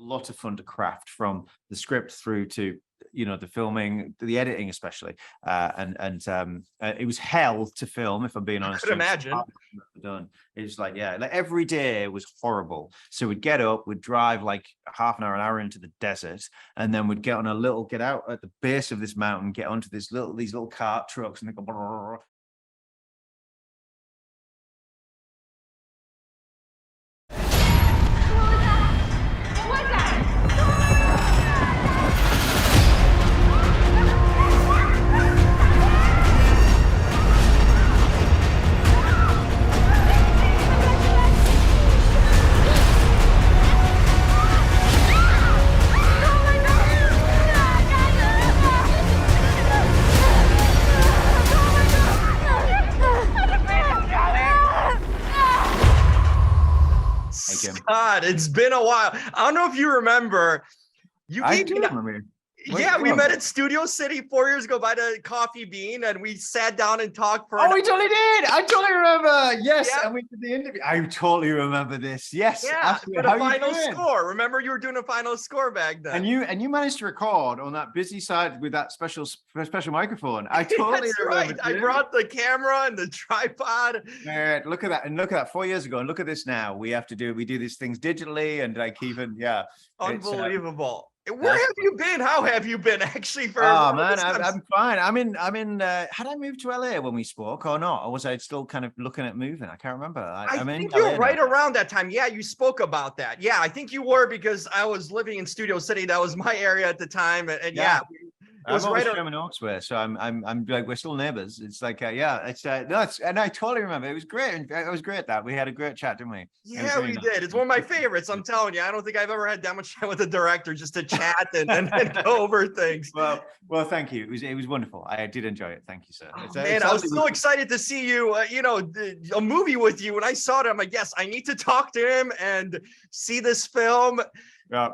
lot of fun to craft, from the script through to the filming, the editing especially, it was hell to film, if I'm being honest. I could imagine. Done. It was like every day was horrible. So we'd get up, we'd drive like half an hour into the desert, and then we'd get out at the base of this mountain, get onto these little cart trucks, and they go brrr. God, it's been a while. I don't know if you remember. I do remember. We met at Studio City 4 years ago by the Coffee Bean, and we sat down and talked for. Oh, we totally did. I totally remember. Yes, and we did the interview. I totally remember this. Yes, yeah. For the final score. Remember, you were doing a final score back then. And you managed to record on that busy side with that special microphone. I totally remember. Right. I brought the camera and the tripod. Look at that, and look at that 4 years ago, and look at this now. We do these things digitally, and like even unbelievable. Where have you been? How have you been? Actually, I'm fine. I'm in. Had I moved to LA when we spoke or not, or was I still kind of looking at moving? I can't remember. I think you were right around that time. Yeah, you spoke about that. Yeah, I think you were, because I was living in Studio City. That was my area at the time, and yeah. It was right Sherman Oaks way, so I'm like, we're still neighbors. It's like and I totally remember. It was great. It was great that we had a great chat, didn't we? Yeah, we did. It's one of my favorites. I'm telling you, I don't think I've ever had that much time with a director just to chat and go over things. Well, thank you. It was wonderful. I did enjoy it. Thank you, sir. Man, I was so excited to see you. A movie with you. When I saw it, I'm like, yes, I need to talk to him and see this film. Yeah.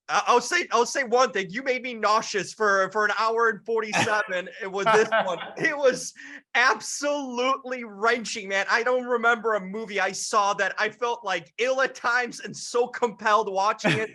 I'll say one thing. You made me nauseous for an hour and 47 with this one. It was absolutely wrenching, man. I don't remember a movie I saw that I felt like ill at times and so compelled watching it.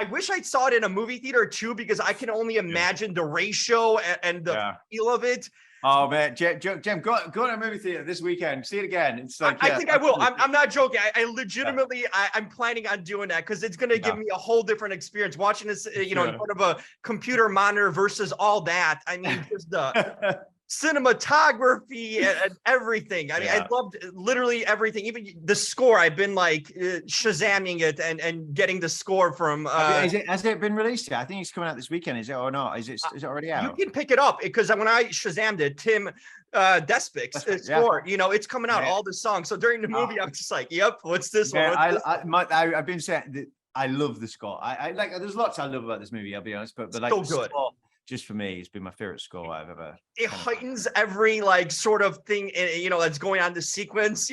I wish I saw it in a movie theater too, because I can only imagine the ratio and the feel of it. Oh man, Jem, go to a movie theater this weekend. See it again. It's like I think I will. I'm not joking. I legitimately, I'm planning on doing that, because it's going to give me a whole different experience watching this, in front of a computer monitor versus all that. I mean, just the cinematography and everything. I mean, I loved literally everything, even the score. I've been like Shazamming it and getting the score from. Has it been released yet? I think it's coming out this weekend. Is it or not? Is it already out? You can pick it up, because when I Shazammed it, Tim Despic's score, it's coming out, all the songs. So during the movie, I'm just like, yep, what's this one? I've been saying that I love the score. I like. There's lots I love about this movie. I'll be honest, but like, so good. Score, just for me, it's been my favorite score I've ever. It heightens every like sort of thing, that's going on the sequence.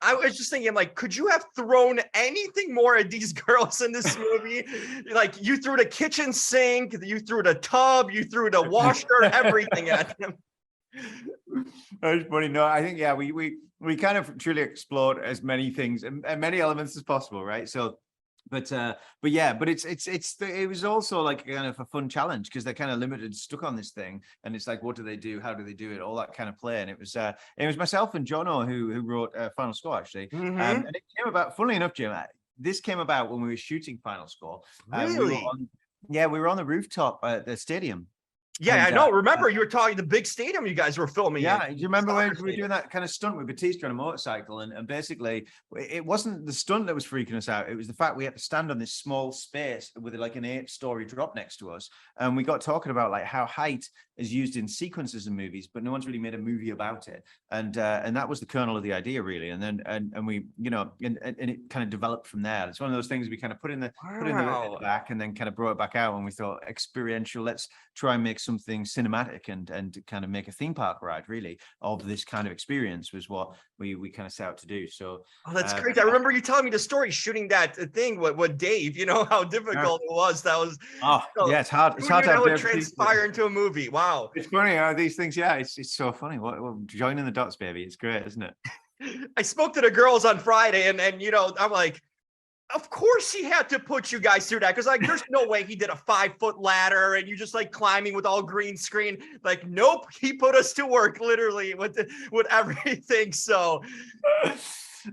I was just thinking, like, could you have thrown anything more at these girls in this movie? Like, you threw the kitchen sink, you threw the tub, you threw the washer, everything at them. That's funny. No, I think we kind of truly explored as many things and many elements as possible, right? So. But it was also like kind of a fun challenge, because they're kind of limited, stuck on this thing, and it's like, what do they do? How do they do it? All that kind of play. And it was myself and Jono who wrote Final Score, actually. And it came about, funnily enough, Jim, this came about when we were shooting Final Score. Really? We were on the rooftop at the stadium. Yeah, I know. Remember, you were talking the big stadium you guys were filming. Yeah, do you remember when we were doing that kind of stunt with Batista on a motorcycle? And basically, it wasn't the stunt that was freaking us out. It was the fact we had to stand on this small space with like an 8-story drop next to us. And we got talking about like how height is used in sequences in movies, but no one's really made a movie about it. And that was the kernel of the idea, really. And then and we, and it kind of developed from there. It's one of those things we kind of put in the back, and then kind of brought it back out when we thought experiential. Let's try and make something cinematic and kind of make a theme park ride, really, of this kind of experience was what we kind of set out to do. So that's great. I remember you telling me the story shooting that thing with Dave, how difficult it was. That was it's hard. It's hard to have it transpire into a movie. Wow. It's funny how these things, it's so funny. What joining the dots, baby. It's great, isn't it? I spoke to the girls on Friday and I'm like, Of course he had to put you guys through that, because like there's no way he did a 5-foot ladder and you just like climbing with all green screen. Like, nope, he put us to work literally with everything. So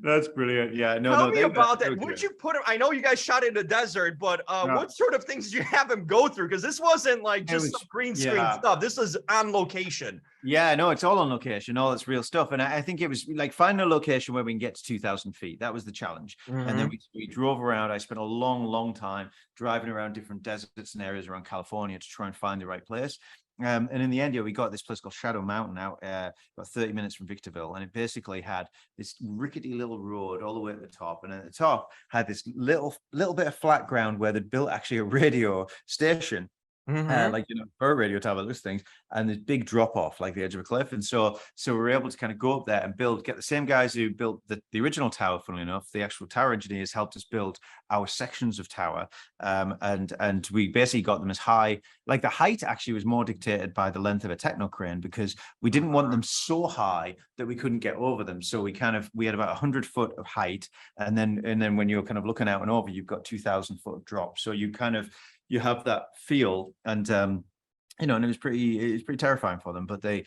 That's brilliant. Yeah, no, tell no, me about they that. were What'd good. you put him? I know you guys shot in the desert, but Yeah. what sort of things did you have him go through? Because this wasn't like It just was, some green screen yeah. stuff. This was on location. Yeah, no, it's all on location, all it's real stuff. And I think it was like finding a location where we can get to 2,000 feet. That was the challenge. And then we drove around. I spent a long, long time driving around different deserts and areas around California to try and find the right place. And in the end, yeah, we got this place called Shadow Mountain out about 30 minutes from Victorville. And it basically had this rickety little road all the way at the top. And at the top had this little bit of flat ground where they'd built actually a radio station. Like, you know, for radio tower, those things, and this big drop off like the edge of a cliff. And so we were able to kind of go up there and get the same guys who built the original tower, funnily enough, the actual tower engineers helped us build our sections of tower. And we basically got them as high, like the height actually was more dictated by the length of a techno crane, because we didn't want them so high that we couldn't get over them. So we had about 100 foot of height. And then when you're kind of looking out and over, you've got 2,000 foot of drop. So you have that feel, and you know, and it was pretty terrifying for them, but they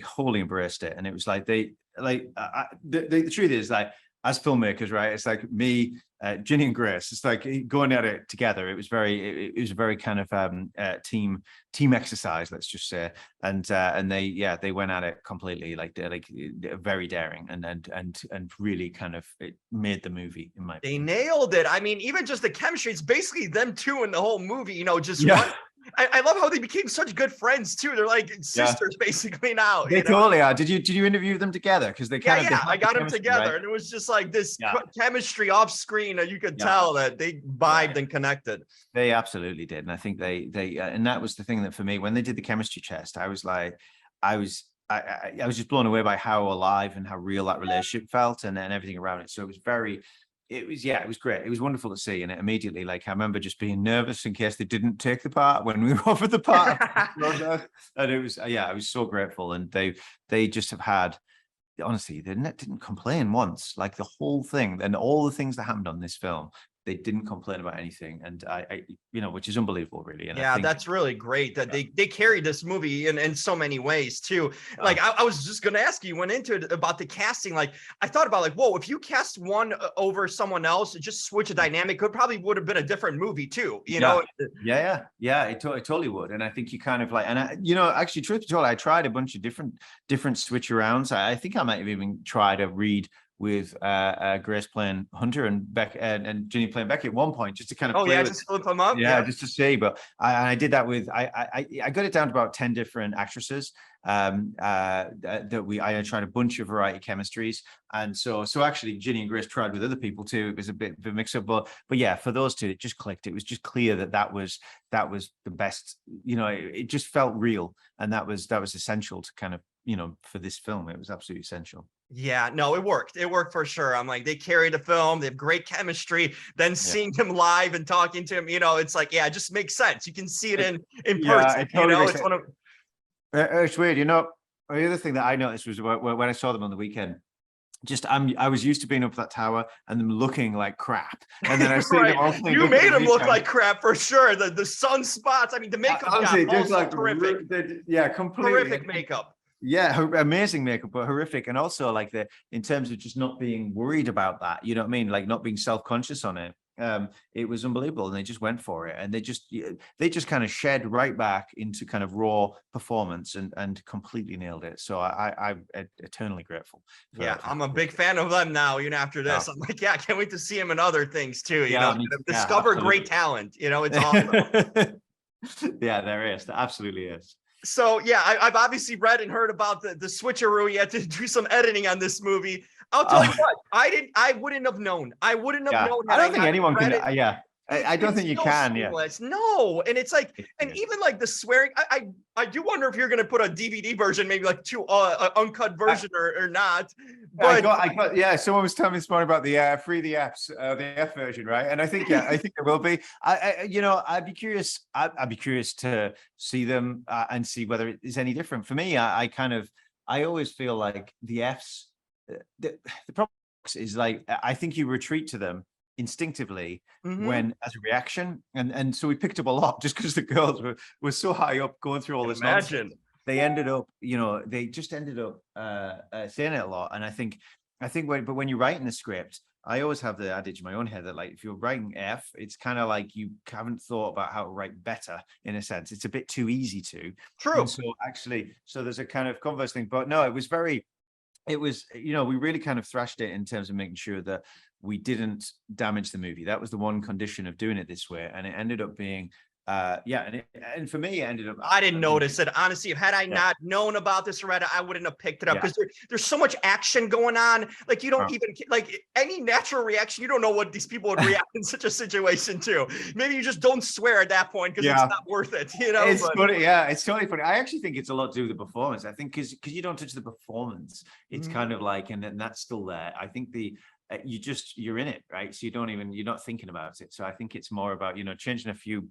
wholly embraced it. And it was like the truth is, like, as filmmakers, right, it's like me, Ginny and Grace, it's like going at it together. It was a very kind of team exercise, let's just say. And they went at it completely, like very daring, and really kind of, it made the movie, in my opinion. They nailed it. I mean, even just the chemistry, it's basically them two in the whole movie, you know, just Yeah. one. I love how they became such good friends too. They're like sisters basically now. They totally are. Did you interview them together? Because they kind of I got them together, right? and it was just like this chemistry off screen that you could tell that they vibed and connected. They absolutely did, and I think they and that was the thing that for me, when they did the chemistry test, I was like, I was just blown away by how alive and how real that relationship felt, and everything around it. So it was it was great. It was wonderful to see. And it immediately, like, I remember just being nervous in case they didn't take the part when we were offered the part. And it was, I was so grateful. And they just have had, honestly, they didn't complain once. Like, the whole thing and all the things that happened on this film, they didn't complain about anything. And I you know, which is unbelievable, really. And yeah, that's really great that they carried this movie in so many ways too. Like, I was just going to ask you, went into it about the casting. Like, I thought about, like, whoa, if you cast one over someone else, just switch a dynamic, it probably would have been a different movie too, you know? Yeah, it totally would. And I think you kind of like, and you know, actually, truth be told, I tried a bunch of different switch arounds. I think I might have even tried to read with Grace playing Hunter and Beck and Ginny playing Becky at one point, just to kind of just flip them up, just to see. But I did that with I got it down to about 10 different actresses that I tried a bunch of variety chemistries, and so actually Ginny and Grace tried with other people too. It was a bit of a mix up, but yeah, for those two, it just clicked. It was just clear that was the best. You know, it just felt real, and that was essential to kind of, you know, for this film. It was absolutely essential. Yeah, no, it worked. It worked for sure. I'm like, they carry the film. They have great chemistry. Then seeing him live and talking to him, you know, it's like, it just makes sense. You can see it in person. Totally, you know, it's one of. It's weird, you know. The other thing that I noticed was when I saw them on the weekend. I was used to being up that tower and them looking like crap, and then I see them all. You made them look like crap for sure. The sunspots. I mean, the makeup. Honestly, just like horrific. Completely Horrific makeup. Yeah, amazing makeup, but horrific. And also, like, in terms of just not being worried about that, you know what I mean? Like, not being self-conscious on it. It was unbelievable, and they just went for it, and they just kind of shed right back into kind of raw performance and completely nailed it. So I'm eternally grateful. I'm a big fan of them now. Even after this, I'm like, I can't wait to see him in other things too. You know, discover absolutely. Great talent. You know, it's awesome. Yeah, there is. There absolutely is. So I've obviously read and heard about the switcheroo. You had to do some editing on this movie. I'll tell you what, I wouldn't have known. I wouldn't have known. I don't think anyone can. I don't think you can. Seamless. No, and it's like, and even like the swearing. I do wonder if you're going to put a DVD version, maybe like uncut version or not. But I got. Someone was telling me this morning about the free the Fs, the F version, right? And I think I think there will be. I'd be curious. I'd be curious to see them and see whether it is any different. For me, I always feel like the Fs. The problem is, like, I think you retreat to them instinctively Mhm. when as a reaction, and so we picked up a lot just because the girls were so high up going through all this nonsense. Imagine. They ended up, they just ended up saying it a lot. And I think when you're writing the script, I always have the adage in my own head that like if you're writing F, it's kind of like you haven't thought about how to write better in a sense. It's a bit too easy to. True. And so actually, so there's a kind of converse thing. But no, it was, we really kind of thrashed it in terms of making sure that we didn't damage the movie. That was the one condition of doing it this way. And it ended up being, and for me, it ended up. I didn't notice it. Honestly, had I Yeah. not known about this already, I wouldn't have picked it up Yeah. because there's so much action going on. Like you don't Oh. even like any natural reaction. You don't know what these people would react in such a situation to. Maybe you just don't swear at that point because Yeah. it's not worth it. It's but- funny, yeah, it's totally funny. I actually think it's a lot to do with the performance. I think because you don't touch the performance, it's kind of like, and then that's still there. I think you're in it, right? So you're not thinking about it. So I think it's more about, changing a few,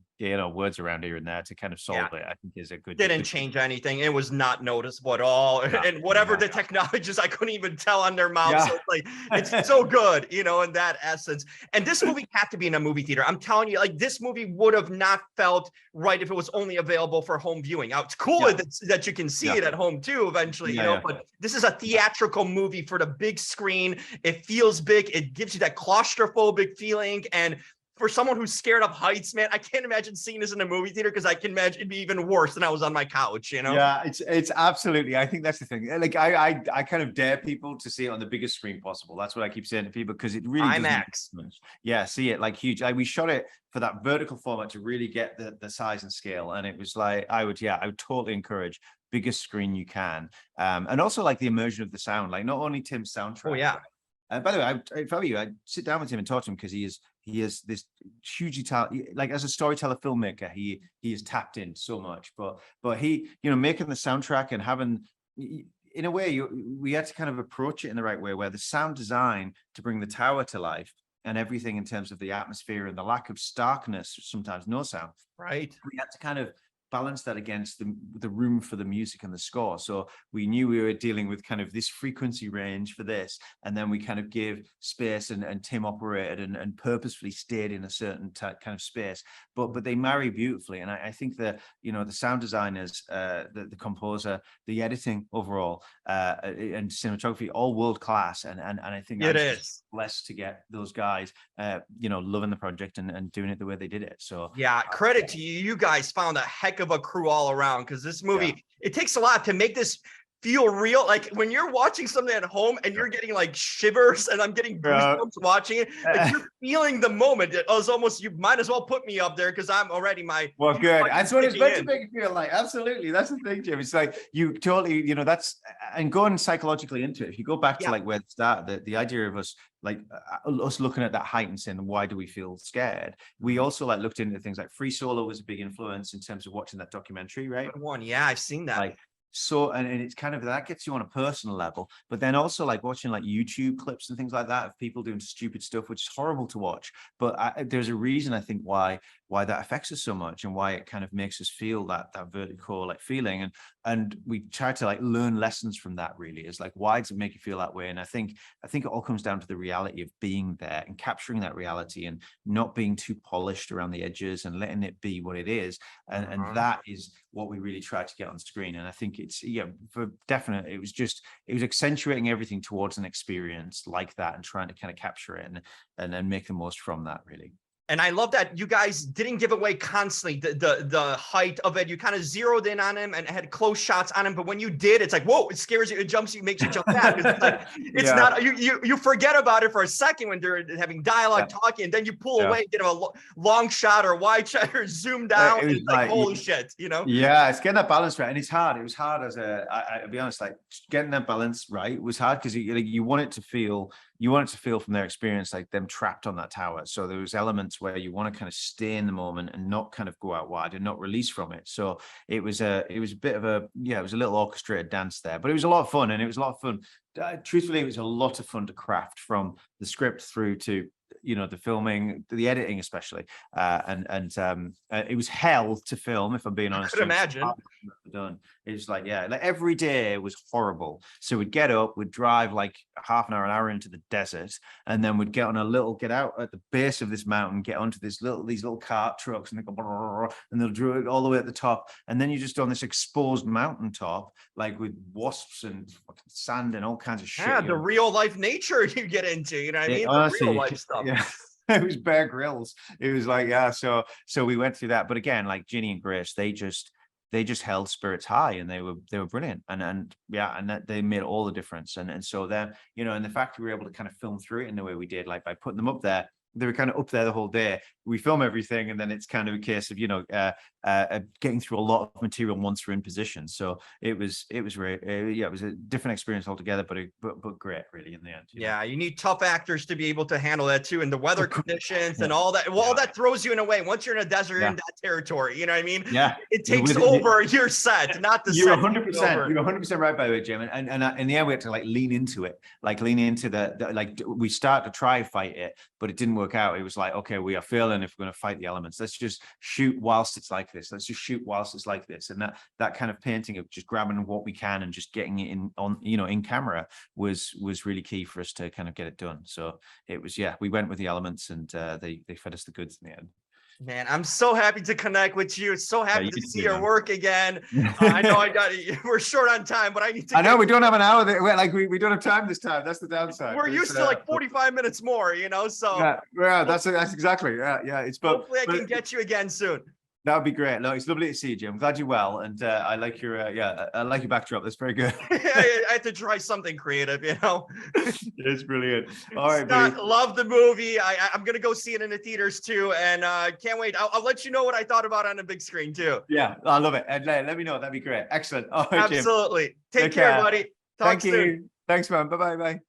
words around here and there to kind of solve it. I think is a good. Didn't change anything. It was not noticeable at all. Yeah. And whatever Yeah. the technologies, I couldn't even tell on their mouths. Yeah. So it's like, it's so good, in that essence. And this movie had to be in a movie theater. I'm telling you, like this movie would have not felt right if it was only available for home viewing. Now it's cool that you can see it at home too, eventually, but this is a theatrical movie for the big screen. It feels big. It gives you that claustrophobic feeling. And for someone who's scared of heights, man, I can't imagine seeing this in a movie theater because I can imagine it'd be even worse than I was on my couch, Yeah, it's absolutely. I think that's the thing. Like I kind of dare people to see it on the biggest screen possible. That's what I keep saying to people because it really IMAX. Yeah, see it like huge. Like we shot it for that vertical format to really get the size and scale, and it was like I would totally encourage biggest screen you can, and also like the immersion of the sound. Like not only Tim's soundtrack. Oh yeah. And by the way, if I were you, I'd sit down with him and talk to him because he is this hugely talented, like as a storyteller filmmaker, he is tapped in so much. But he, making the soundtrack and having, in a way, we had to kind of approach it in the right way, where the sound design to bring the tower to life and everything in terms of the atmosphere and the lack of starkness, sometimes no sound. Right. We had to kind of balance that against the room for the music and the score. So we knew we were dealing with kind of this frequency range for this, and then we kind of gave space, and Tim operated and purposefully stayed in a certain kind of space. But they marry beautifully, and I think that the sound designers, the composer, the editing overall, and cinematography, all world class. And I think it is blessed to get those guys, loving the project and doing it the way they did it. So yeah, credit to you. You guys found a heck of a crew all around because this movie, it takes a lot to make this feel real. Like when you're watching something at home and you're getting like shivers and I'm getting goosebumps watching it, like you're feeling the moment. It was almost, you might as well put me up there because I'm already well, good. That's what it's meant to make you feel like. Absolutely. That's the thing, Jim. It's like you totally, that's, and going psychologically into it. If you go back to like where it started, the idea of us, like us looking at that height and saying, why do we feel scared? We also like looked into things like Free Solo was a big influence in terms of watching that documentary, right? Good one. Yeah, I've seen that. Like, so, and it's kind of, that gets you on a personal level, but then also like watching like YouTube clips and things like that of people doing stupid stuff, which is horrible to watch. But there's a reason, I think, why that affects us so much and why it kind of makes us feel that vertical like feeling. And we try to like learn lessons from that. Really, is like, why does it make you feel that way? And I think it all comes down to the reality of being there and capturing that reality and not being too polished around the edges and letting it be what it is. And that is what we really try to get on screen. And I think it's, for definite, it was accentuating everything towards an experience like that and trying to kind of capture it and then make the most from that, really. And I love that you guys didn't give away constantly the height of it. You kind of zeroed in on him and had close shots on him. But when you did, it's like, whoa, it scares you, it jumps you, makes you jump back. It's like, it's not, you forget about it for a second when they're having dialogue, talking, and then you pull away, get a long shot or wide shot or zoom down. And it's like, holy shit, Yeah, it's getting that balance right. And it's hard. It was hard I'll be honest, like getting that balance right was hard because you want it to feel from their experience like them trapped on that tower. So there was elements where you want to kind of stay in the moment and not kind of go out wide and not release from it. So it was a bit of it was a little orchestrated dance there, but it was a lot of fun. And it was a lot of fun. Truthfully, it was a lot of fun to craft from the script through to the filming, the editing especially, and it was hell to film, if I'm being honest. I could imagine. done. It was like, yeah, like every day was horrible. So we'd get up, we'd drive like half an hour into the desert, and then we'd get out at the base of this mountain, get onto these little cart trucks, and they go, and they'll drive it all the way at the top. And then you're just on this exposed mountaintop, like with wasps and fucking sand and all kinds of shit. Yeah, the real life nature you get into, you know what I mean? Honestly, the real life stuff. Yeah. It was Bear Grylls. It was like, yeah, so we went through that. But again, like Ginny and Grace, they just held spirits high, and they were brilliant. And that they made all the difference. And so then, you know, and the fact we were able to kind of film through it in the way we did, like by putting them up there, they were kind of up there the whole day. We film everything, and then it's kind of a case of, you know, getting through a lot of material once we're in position. So it was really, yeah, it was a different experience altogether, but great, really, in the end. Yeah, you need tough actors to be able to handle that too, and the weather conditions and all that. Well, all that throws you in a way. Once you're in a desert, you're in that territory. You know what I mean? Yeah, it takes over your set, not the set. You're 100%. You're 100% right, by the way, Jim. And in the end, we had to like lean into it, like lean into the like we start to try fight it, but it didn't work out. It was like, okay, we are failing if we're going to fight the elements. Let's just shoot whilst it's like this. Let's just shoot whilst it's like this. And that kind of painting of just grabbing what we can and just getting it in camera was really key for us to kind of get it done. So it was, yeah, we went with the elements, and they fed us the goods in the end. Man, I'm so happy to connect with you. So happy to see your work again. I know we're short on time, but I need to. I know we don't have an hour. We don't have time this time. That's the downside. We're used to like 45 minutes more, you know. So yeah, that's exactly. Yeah. It's hopefully I can get you again soon. That would be great. No, it's lovely to see you, Jim. I'm glad you're well, and I like your I like your backdrop. That's very good. I had to try something creative, you know. It's brilliant. All right, Scott, love the movie. I'm gonna go see it in the theaters too, and can't wait. I'll let you know what I thought about it on the big screen too. Yeah, I love it. And let me know. That'd be great. Excellent. All right, absolutely. Jim. Take care, buddy. Talk soon. Thank you. Thanks, man. Bye.